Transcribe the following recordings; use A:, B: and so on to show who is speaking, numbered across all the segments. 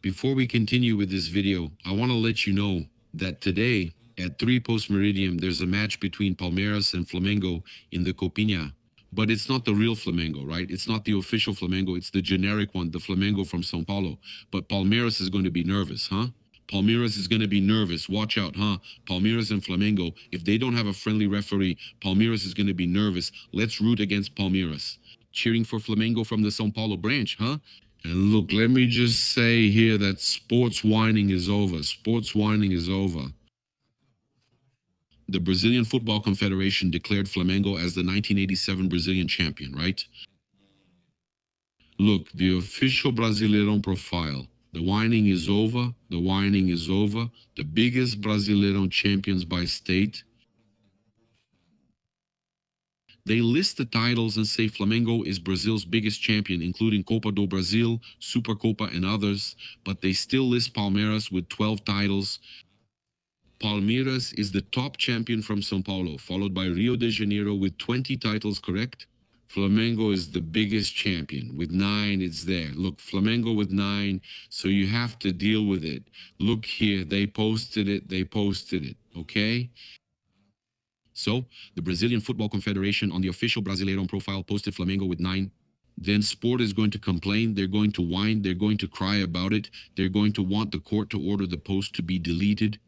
A: Before we continue with this video, I want to let you know that today at 3 post meridian, there's a match between Palmeiras and Flamengo in the Copinha. But it's not the real Flamengo, right? It's not the official Flamengo. It's the generic one, the Flamengo from São Paulo. But Palmeiras is going to be nervous, huh? Palmeiras is going to be nervous. Watch out, huh? Palmeiras and Flamengo, if they don't have a friendly referee, Palmeiras is going to be nervous. Let's root against Palmeiras. Cheering for Flamengo from the São Paulo branch, huh? And look, let me just say here that sports whining is over. Sports whining is over. The Brazilian Football Confederation declared Flamengo as the 1987 Brazilian champion, right? Look, the official Brasileirão profile. The whining is over. The whining is over. The biggest Brasileirão champions by state. They list the titles and say Flamengo is Brazil's biggest champion, including Copa do Brasil, Supercopa, and others, but they still list Palmeiras with 12 titles. Palmeiras is the top champion from São Paulo, followed by Rio de Janeiro with 20 titles, correct? Flamengo is the biggest champion. With 9, it's there. Look, Flamengo with 9, so you have to deal with it. Look here, they posted it, okay? So, the Brazilian Football Confederation on the official Brasileirão profile posted Flamengo with 9. Then Sport is going to complain, they're going to whine, they're going to cry about it, they're going to want the court to order the post to be deleted.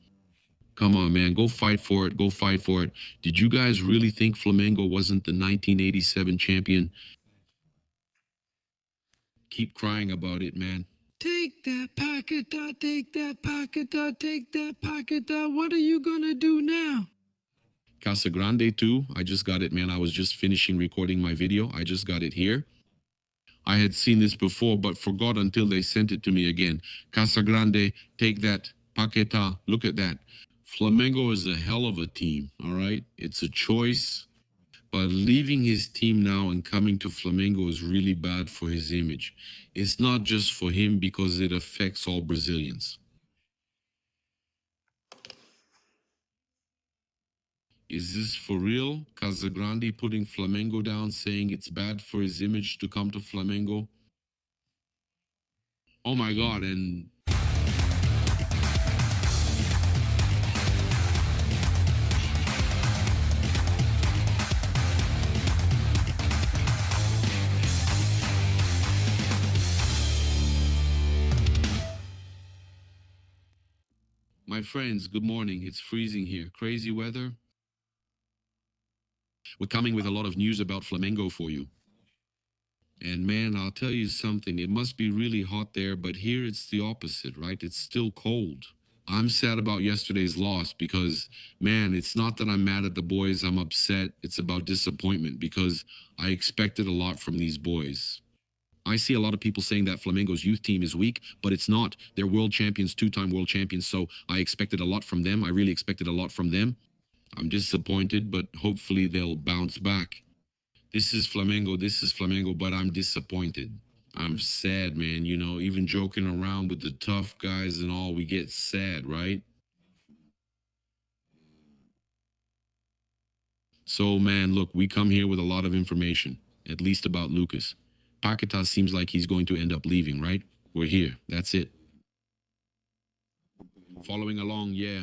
A: Come on, man, go fight for it, go fight for it. Did you guys really think Flamengo wasn't the 1987 champion? Keep crying about it, man.
B: Take that, Paquetá, take that, Paquetá, take that, Paquetá. What are you gonna do now?
A: Casagrande too. I just got it, man. I was just finishing recording my video. I just got it here. I had seen this before, but forgot until they sent it to me again. Casagrande, take that. Paquetá, look at that. Flamengo is a hell of a team, all right? It's a choice. But leaving his team now and coming to Flamengo is really bad for his image. It's not just for him because it affects all Brazilians. Is this for real? Casagrande putting Flamengo down, saying it's bad for his image to come to Flamengo? Oh my God, and... My friends, good morning. It's freezing here. Crazy weather. We're coming with a lot of news about Flamengo for you. And man, I'll tell you something. It must be really hot there, but here it's the opposite, right? It's still cold. I'm sad about yesterday's loss because, man, it's not that I'm mad at the boys. I'm upset. It's about disappointment because I expected a lot from these boys. I see a lot of people saying that Flamengo's youth team is weak, but it's not. They're world champions, 2-time world champions, so I expected a lot from them. I really expected a lot from them. I'm disappointed, but hopefully they'll bounce back. This is Flamengo, but I'm disappointed. I'm sad, man, you know, even joking around with the tough guys and all, we get sad, right? So, man, look, we come here with a lot of information, at least about Lucas. Paquetá seems like he's going to end up leaving, right? We're here. That's it. Following along, yeah.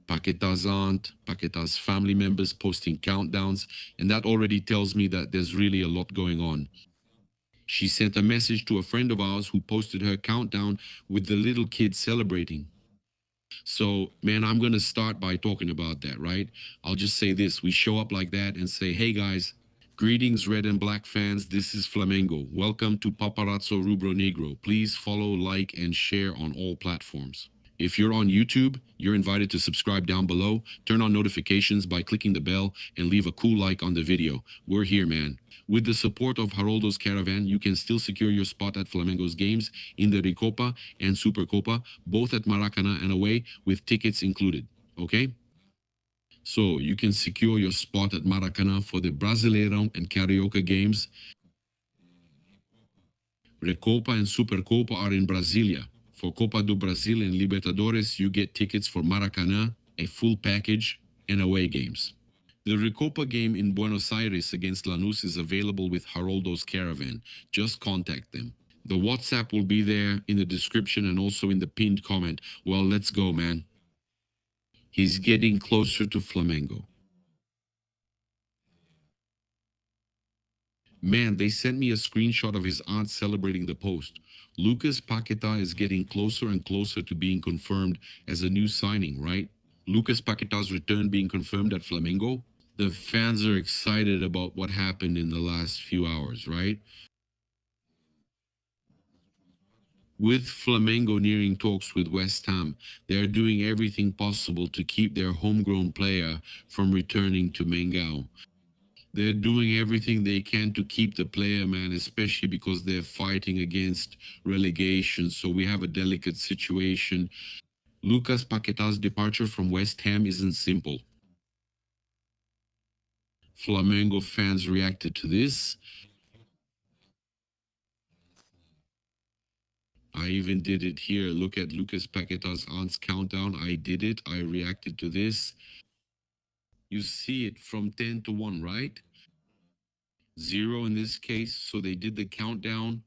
A: Paquetá's aunt, Paquetá's family members posting countdowns, and that already tells me that there's really a lot going on. She sent a message to a friend of ours who posted her countdown with the little kid celebrating. So, man, I'm going to start by talking about that, right? I'll just say this. We show up like that and say, hey, guys, greetings, red and black fans. This is Flamengo. Welcome to Paparazzo Rubro-Negro. Please follow, like, and share on all platforms. If you're on YouTube, you're invited to subscribe down below, turn on notifications by clicking the bell, and leave a cool like on the video. We're here, man. With the support of Haroldo's Caravan, you can still secure your spot at Flamengo's games in the Recopa and Supercopa, both at Maracanã and away, with tickets included, okay? So you can secure your spot at Maracanã for the Brasileirão and Carioca games. Recopa and Supercopa are in Brasília. For Copa do Brasil and Libertadores, you get tickets for Maracanã, a full package, and away games. The Recopa game in Buenos Aires against Lanús is available with Haroldo's Caravan. Just contact them. The WhatsApp will be there in the description and also in the pinned comment. Well, let's go, man. He's getting closer to Flamengo. Man, they sent me a screenshot of his aunt celebrating the post. Lucas Paquetá is getting closer and closer to being confirmed as a new signing, right? Lucas Paquetá's return being confirmed at Flamengo. The fans are excited about what happened in the last few hours, right? With Flamengo nearing talks with West Ham, they are doing everything possible to keep their homegrown player from returning to Mengao. They're doing everything they can to keep the player, man, especially because they're fighting against relegation. So we have a delicate situation. Lucas Paquetá's departure from West Ham isn't simple. Flamengo fans reacted to this. I even did it here. Look at Lucas Paquetá's aunt's countdown. I did it. I reacted to this. You see it from 10 to 1, right? 0 in this case. So they did the countdown.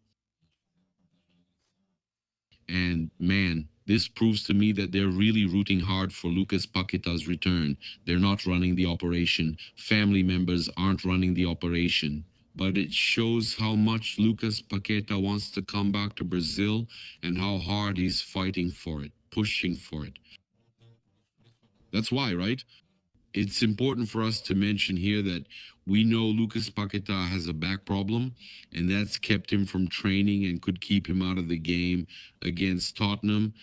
A: And man, this proves to me that they're really rooting hard for Lucas Paquetá's return. They're not running the operation. Family members aren't running the operation. But it shows how much Lucas Paquetá wants to come back to Brazil and how hard he's fighting for it, pushing for it. That's why, right? It's important for us to mention here that we know Lucas Paquetá has a back problem, and that's kept him from training and could keep him out of the game against Tottenham.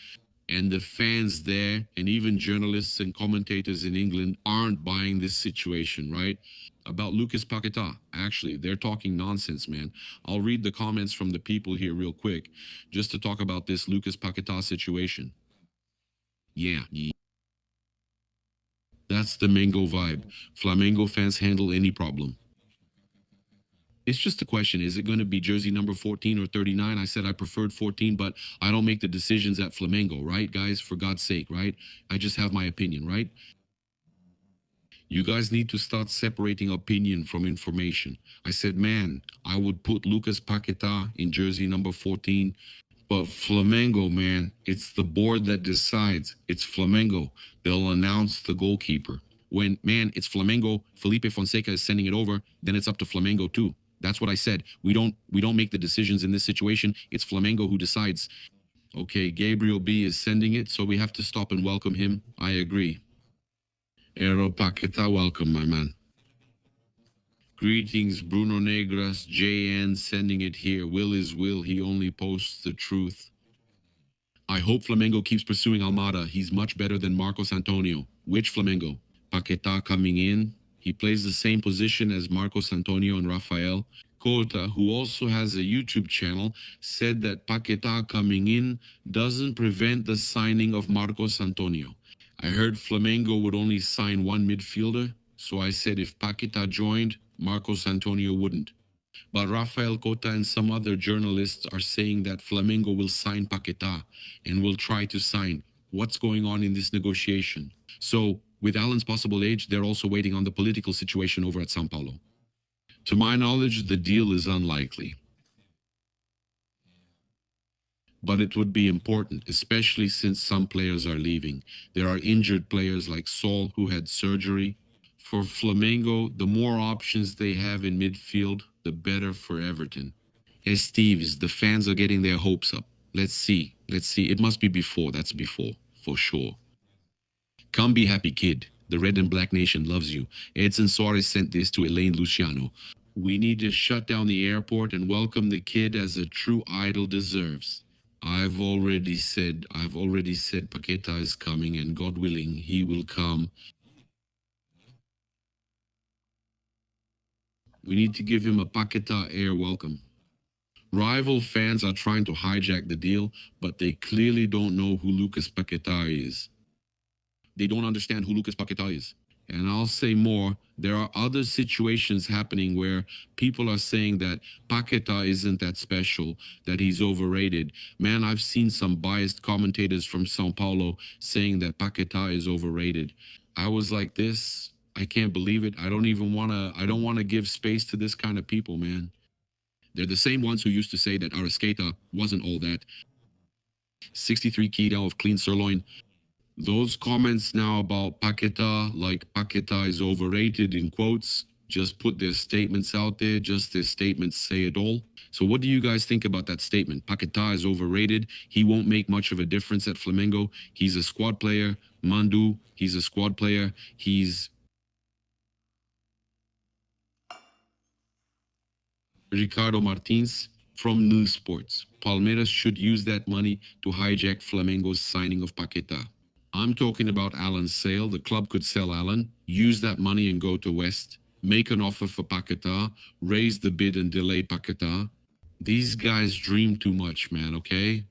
A: And the fans there, and even journalists and commentators in England, aren't buying this situation, right? About Lucas Paquetá. Actually, they're talking nonsense, man. I'll read the comments from the people here real quick, just to talk about this Lucas Paquetá situation. Yeah. That's the Mango vibe. Flamengo fans handle any problem. It's just a question. Is it going to be jersey number 14 or 39? I said I preferred 14, but I don't make the decisions at Flamengo, right, guys? For God's sake, right? I just have my opinion, right? You guys need to start separating opinion from information. I said, man, I would put Lucas Paquetá in jersey number 14. But Flamengo, man, it's the board that decides. It's Flamengo. They'll announce the goalkeeper. When, man, it's Flamengo, Felipe Fonseca is sending it over, then it's up to Flamengo too. That's what I said. We don't make the decisions in this situation. It's Flamengo who decides. Okay, Gabriel B is sending it, so we have to stop and welcome him. I agree. Aero Paquetá, welcome, my man. Greetings, Bruno Negras, JN sending it here. Will is will, he only posts the truth. I hope Flamengo keeps pursuing Almada. He's much better than Marcos Antonio. Which Flamengo? Paquetá coming in. He plays the same position as Marcos Antonio and Rafael. Cota, who also has a YouTube channel, said that Paquetá coming in doesn't prevent the signing of Marcos Antonio. I heard Flamengo would only sign one midfielder, so I said if Paquetá joined, Marcos Antonio wouldn't. But Rafael Cota and some other journalists are saying that Flamengo will sign Paquetá and will try to sign. What's going on in this negotiation? So, with Alan's possible age, they're also waiting on the political situation over at São Paulo. To my knowledge, the deal is unlikely. But it would be important, especially since some players are leaving. There are injured players like Saul, who had surgery. For Flamengo, the more options they have in midfield, the better for Everton. Hey, Steves, the fans are getting their hopes up. Let's see. It must be before. That's before, for sure. Come be happy, kid. The Red and Black Nation loves you. Edson Suarez sent this to Elaine Luciano. We need to shut down the airport and welcome the kid as a true idol deserves. I've already said Paquetá is coming, and God willing, he will come. We need to give him a Paquetá air welcome. Rival fans are trying to hijack the deal, but they clearly don't know who Lucas Paquetá is. They don't understand who Lucas Paquetá is. And I'll say more, there are other situations happening where people are saying that Paquetá isn't that special, that he's overrated. Man, I've seen some biased commentators from São Paulo saying that Paquetá is overrated. I was like this, I can't believe it. I don't want to give space to this kind of people, man. They're the same ones who used to say that Arrascaeta wasn't all that. 63 kilo of clean sirloin. Those comments now about Paquetá, like Paquetá is overrated in quotes, just put their statements out there, just their statements say it all. So what do you guys think about that statement? Paquetá is overrated. He won't make much of a difference at Flamengo. He's a squad player. Mandu, he's a squad player. He's Ricardo Martins from News Sports. Palmeiras should use that money to hijack Flamengo's signing of Paquetá. I'm talking about Alan's sale. The club could sell Alan, use that money and go to West, make an offer for Paquetá, raise the bid and delay Paquetá. These guys dream too much, man, okay?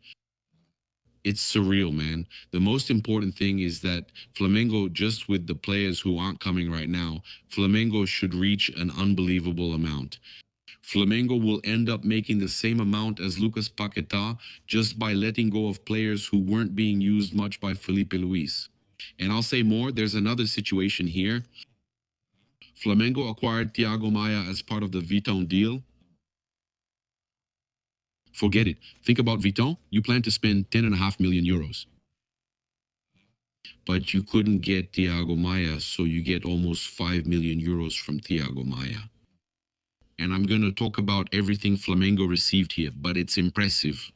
A: It's surreal, man. The most important thing is that Flamengo, just with the players who aren't coming right now, Flamengo should reach an unbelievable amount. Flamengo will end up making the same amount as Lucas Paquetá just by letting go of players who weren't being used much by Felipe Luis. And I'll say more, there's another situation here. Flamengo acquired Thiago Maia as part of the Vitão deal. Forget it. Think about Vitão. You plan to spend 10.5 million euros. But you couldn't get Thiago Maia, so you get almost 5 million euros from Thiago Maia. And I'm going to talk about everything Flamengo received here, but it's impressive.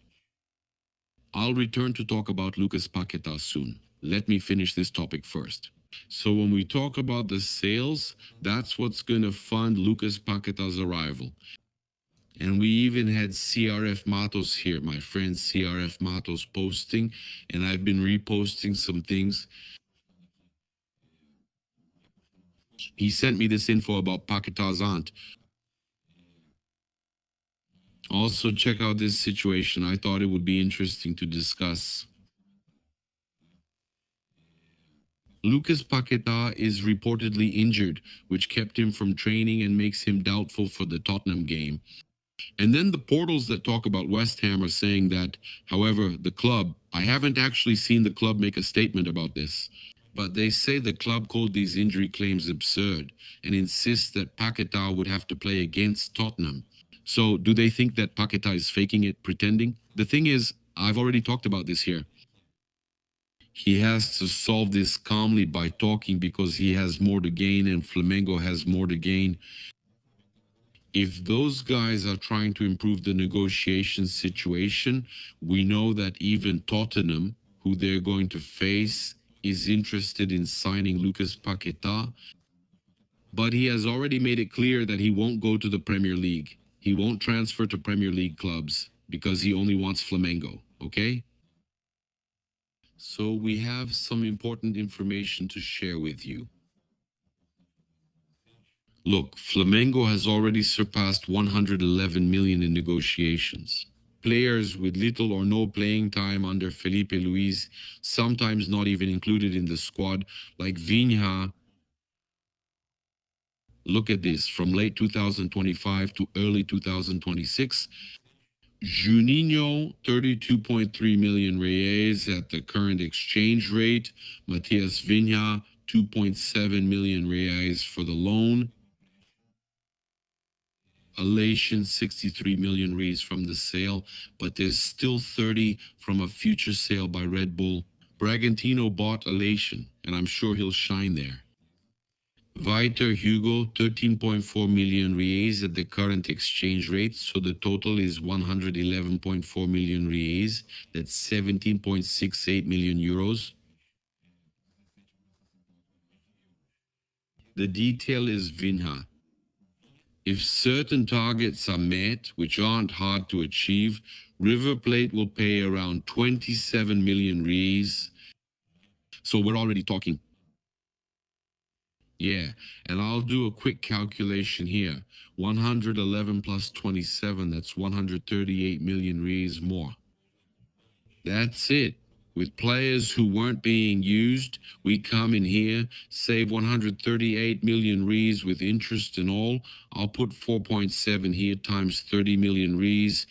A: I'll return to talk about Lucas Paquetá soon. Let me finish this topic first. So when we talk about the sales, that's what's going to fund Lucas Paquetá's arrival. And we even had CRF Matos here, my friend CRF Matos posting, and I've been reposting some things. He sent me this info about Paquetá's aunt. Also, check out this situation. I thought it would be interesting to discuss. Lucas Paquetá is reportedly injured, which kept him from training and makes him doubtful for the Tottenham game. And then the portals that talk about West Ham are saying that, however, the club, I haven't actually seen the club make a statement about this, but they say the club called these injury claims absurd and insists that Paquetá would have to play against Tottenham. So do they think that Paquetá is faking it, pretending? The thing is, I've already talked about this here. He has to solve this calmly by talking because he has more to gain and Flamengo has more to gain. If those guys are trying to improve the negotiation situation, we know that even Tottenham, who they're going to face, is interested in signing Lucas Paquetá. But he has already made it clear that he won't go to the Premier League. He won't transfer to Premier League clubs because he only wants Flamengo, okay? So we have some important information to share with you. Look, Flamengo has already surpassed 111 million in negotiations. Players with little or no playing time under Felipe Luis, sometimes not even included in the squad, like Vinha. Look at this, from late 2025 to early 2026. Juninho, 32.3 million reais at the current exchange rate. Matias Vinha, 2.7 million reais for the loan. Alassian, 63 million reais from the sale, but there's still 30 from a future sale by Red Bull. Bragantino bought Alassian, and I'm sure he'll shine there. Vitor Hugo, 13.4 million reais at the current exchange rate, so the total is 111.4 million reais. That's 17.68 million euros. The detail is Vinha. If certain targets are met, which aren't hard to achieve, River Plate will pay around 27 million reais. So we're already talking. Yeah, and I'll do a quick calculation here. 111 plus 27, that's 138 million reais more. That's it. With players who weren't being used, we come in here, save 138 million reais with interest and all. I'll put 4.7 here times 30 million reais.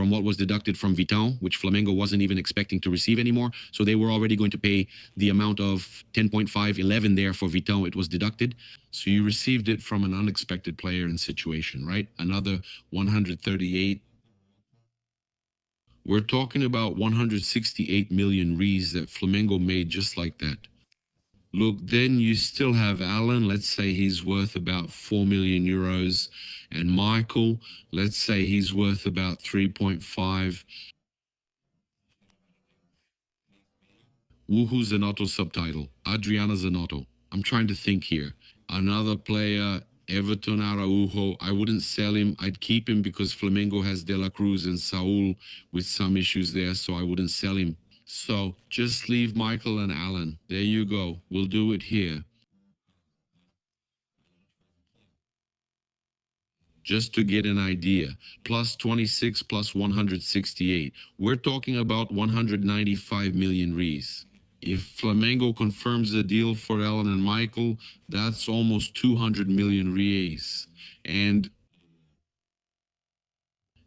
A: from what was deducted from Vitão, which Flamengo wasn't even expecting to receive anymore. So they were already going to pay the amount of 10.5, 11 there for Vitão. It was deducted. So you received it from an unexpected player and situation, right? Another 138. We're talking about 168 million rees that Flamengo made just like that. Look, then you still have Alan. Let's say he's worth about 4 million euros. And Michael, let's say he's worth about 3.5. Woohoo Zanotto subtitle. Adriana Zanotto. I'm trying to think here. Another player, Everton Araujo. I wouldn't sell him. I'd keep him because Flamengo has De La Cruz and Saul with some issues there, so I wouldn't sell him. So just leave Michael and Alan. There you go. We'll do it here. Just to get an idea, plus 26 plus 168. We're talking about 195 million rees. If Flamengo confirms the deal for Alan and Michael, that's almost 200 million reais. And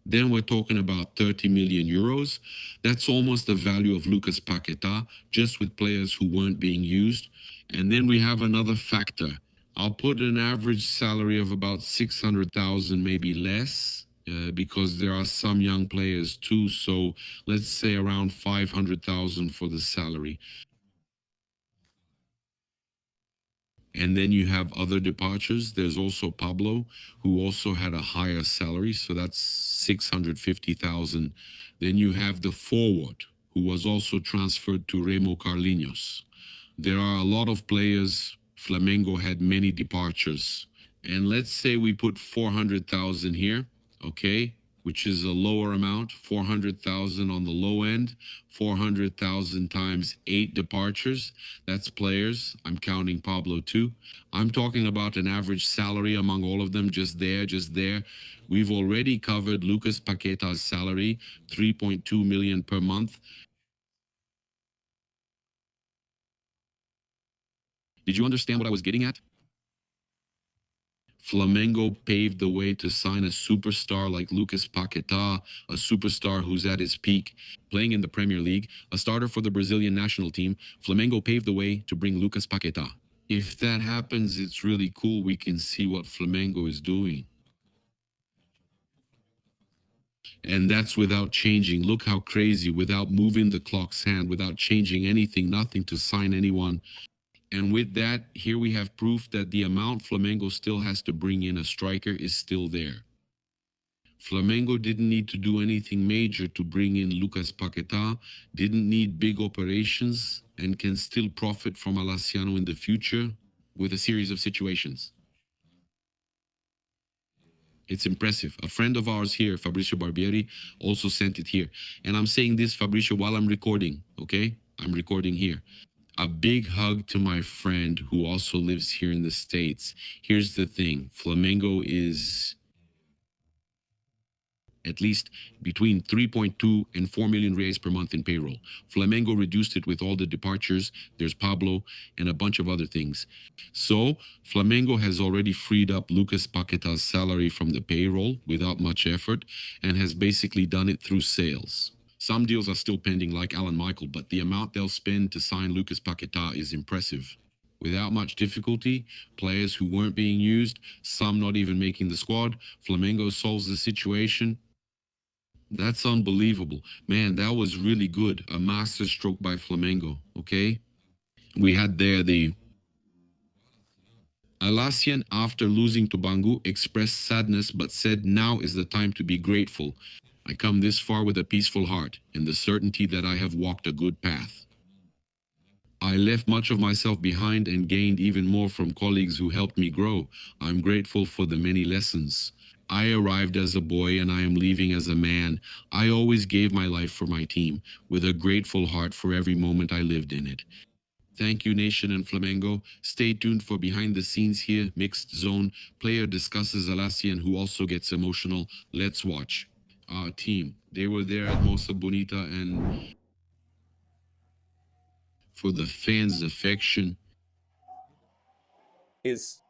A: then we're talking about 30 million euros. That's almost the value of Lucas Paquetá, just with players who weren't being used. And then we have another factor. I'll put an average salary of about 600,000, maybe less, because there are some young players too. So let's say around 500,000 for the salary. And then you have other departures. There's also Pablo, who also had a higher salary, so that's 650,000. Then you have the forward, who was also transferred to Remo Carlinhos. There are a lot of players. Flamengo had many departures. And let's say we put 400,000 here, okay? Which is a lower amount, 400,000 on the low end, 400,000 times 8 departures. That's players. I'm counting Pablo too. I'm talking about an average salary among all of them, just there. We've already covered Lucas Paqueta's salary, 3.2 million per month. Did you understand what I was getting at? Flamengo paved the way to sign a superstar like Lucas Paquetá, a superstar who's at his peak, playing in the Premier League, a starter for the Brazilian national team. Flamengo paved the way to bring Lucas Paquetá. If that happens, it's really cool. We can see what Flamengo is doing. And that's without changing. Look how crazy, without moving the clock's hand, without changing anything, nothing to sign anyone. And with that, here we have proof that the amount Flamengo still has to bring in a striker is still there. Flamengo didn't need to do anything major to bring in Lucas Paquetá, didn't need big operations, and can still profit from Alassian in the future with a series of situations. It's impressive. A friend of ours here, Fabrizio Barbieri, also sent it here. And I'm saying this, Fabrizio, while I'm recording, okay? I'm recording here. A big hug to my friend who also lives here in the States. Here's the thing. Flamengo is at least between 3.2 and 4 million reais per month in payroll. Flamengo reduced it with all the departures. There's Pablo and a bunch of other things. So Flamengo has already freed up Lucas Paquetá's salary from the payroll without much effort and has basically done it through sales. Some deals are still pending, like Alan Michael, but the amount they'll spend to sign Lucas Paquetá is impressive. Without much difficulty, players who weren't being used, some not even making the squad, Flamengo solves the situation. That's unbelievable. Man, that was really good. A masterstroke by Flamengo, okay? We had there the Alassian, after losing to Bangu, expressed sadness but said now is the time to be grateful. I come this far with a peaceful heart and the certainty that I have walked a good path. I left much of myself behind and gained even more from colleagues who helped me grow. I'm grateful for the many lessons. I arrived as a boy and I am leaving as a man. I always gave my life for my team, with a grateful heart for every moment I lived in it. Thank you, Nation and Flamengo. Stay tuned for behind the scenes here, Mixed Zone. Player discusses Alassian, who also gets emotional. Let's watch. Our team, they were there at Moça Bonita, and for the fans' affection.
C: Is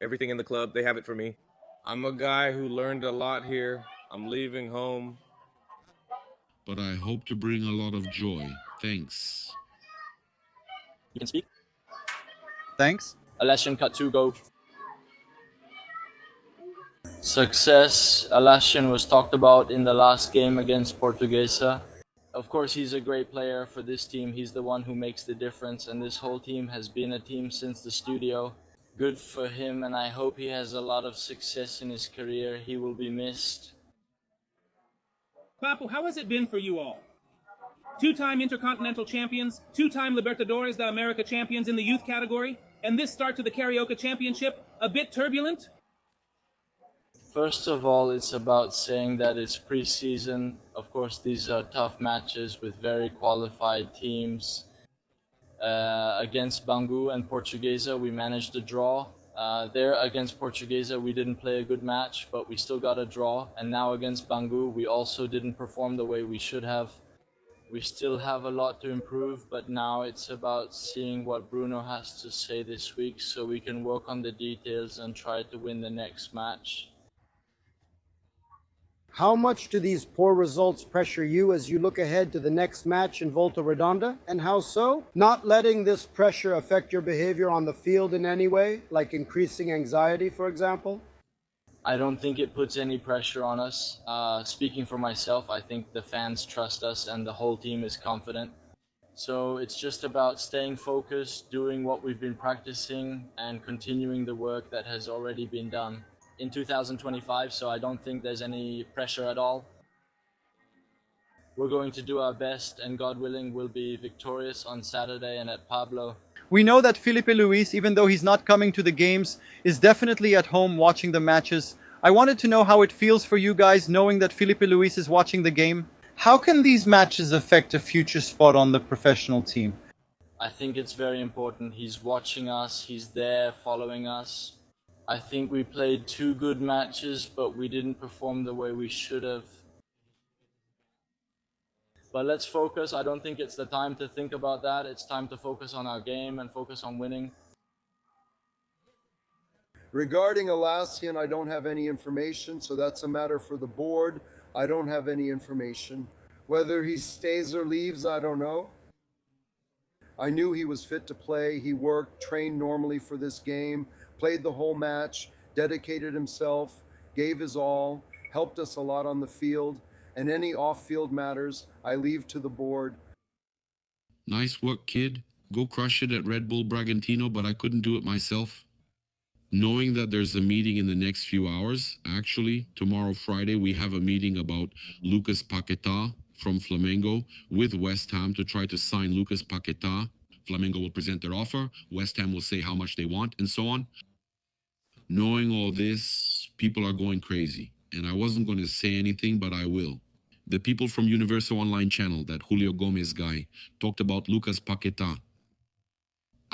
C: everything in the club. They have it for me. I'm a guy who learned a lot here. I'm leaving home.
A: but I hope to bring a lot of joy. Thanks.
D: You can speak.
E: Thanks.
D: Alassian cut 2, go. Success. Alassian was talked about in the last game against Portuguesa. Of course, he's a great player for this team. He's the one who makes the difference, and this whole team has been a team since the studio. Good for him, and I hope he has a lot of success in his career. He will be missed.
F: Papu, how has it been for you all? Two-time Intercontinental champions, two-time Libertadores da America champions in the youth category, and this start to the Carioca Championship, a bit turbulent?
D: First of all, it's about saying that it's preseason. Of course, these are tough matches with very qualified teams. Against Bangu and Portuguesa, we managed to draw. There against Portuguesa, we didn't play a good match, but we still got a draw. And now against Bangu, we also didn't perform the way we should have. We still have a lot to improve, but now it's about seeing what Bruno has to say this week so we can work on the details and try to win the next match.
G: How much do these poor results pressure you as you look ahead to the next match in Volta Redonda, and how so? Not letting this pressure affect your behavior on the field in any way, like increasing anxiety, for example?
D: I don't think it puts any pressure on us. Speaking for myself, I think the fans trust us and the whole team is confident. So it's just about staying focused, doing what we've been practicing, and continuing the work that has already been done in 2025, so I don't think there's any pressure at all. We're going to do our best, and God willing, we'll be victorious on Saturday and at Pablo.
E: We know that Felipe Luis, even though he's not coming to the games, is definitely at home watching the matches. I wanted to know how it feels for you guys knowing that Felipe Luis is watching the game. How can these matches affect a future spot on the professional team?
D: I think it's very important. He's watching us, he's there following us. I think we played 2 good matches, but we didn't perform the way we should have. But let's focus. I don't think it's the time to think about that. It's time to focus on our game and focus on winning.
H: Regarding Alassian, I don't have any information, so that's a matter for the board. I don't have any information. Whether he stays or leaves, I don't know. I knew he was fit to play. He worked, trained normally for this game, played the whole match, dedicated himself, gave his all, helped us a lot on the field, and any off-field matters, I leave to the board.
A: Nice work, kid. Go crush it at Red Bull Bragantino, but I couldn't do it myself. Knowing that there's a meeting in the next few hours, actually, tomorrow Friday, we have a meeting about Lucas Paquetá from Flamengo with West Ham to try to sign Lucas Paquetá. Flamengo will present their offer, West Ham will say how much they want, and so on. Knowing all this, people are going crazy. And I wasn't going to say anything, but I will. The people from Universo Online channel, that Julio Gomez guy, talked about Lucas Paquetá.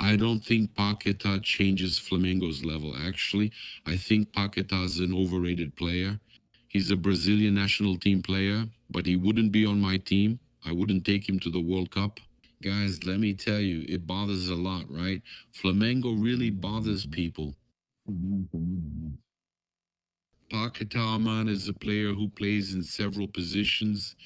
A: I don't think Paquetá changes Flamengo's level, actually. I think Paquetá is an overrated player. He's a Brazilian national team player, but he wouldn't be on my team. I wouldn't take him to the World Cup. Guys, let me tell you, it bothers a lot, right? Flamengo really bothers people. Paquetá, man, is a player who plays in several positions.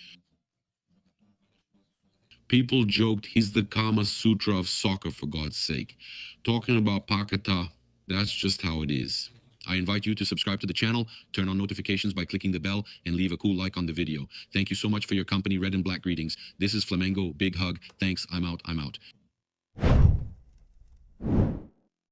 A: People joked he's the Kama Sutra of soccer, for God's sake. Talking about Paquetá, that's just how it is. I invite you to subscribe to the channel, turn on notifications by clicking the bell, and leave a cool like on the video. Thank you so much for your company. Red and black greetings. This is Flamengo. Big hug. Thanks. I'm out.